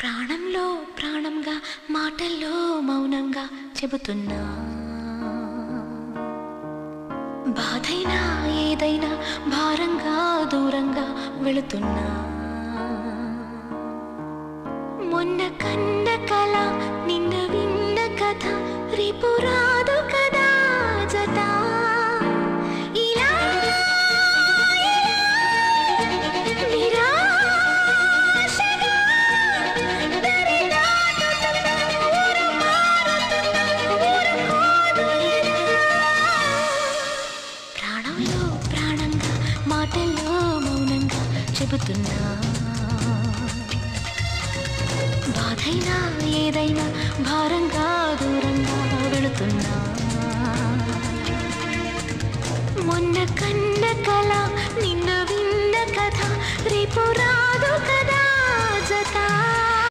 ప్రాణంలో ప్రాణంగా మాటల్లో మౌనంగా చెబుతున్నా, బాధైనా ఏదైనా భారంగా దూరంగా వెళుతున్నా. మొన్న కన్న కల నిన్న విన్న కథ రేపు రాదు కదా జత. ఇలా నిరాశగా దరి దాటుతున్న ఊరు మారుతున్న ఊరుకోదు ఇలా. ప్రాణంలో ప్రాణంగా మాటల్లో మౌనంగా చెబుతున్నా, బాధైనా ఏదైనా భారంగా దూరంగా వెళుతున్నా. మొన్న కన్న కల నిన్న విన్న కథ రేపు రాదు కదా.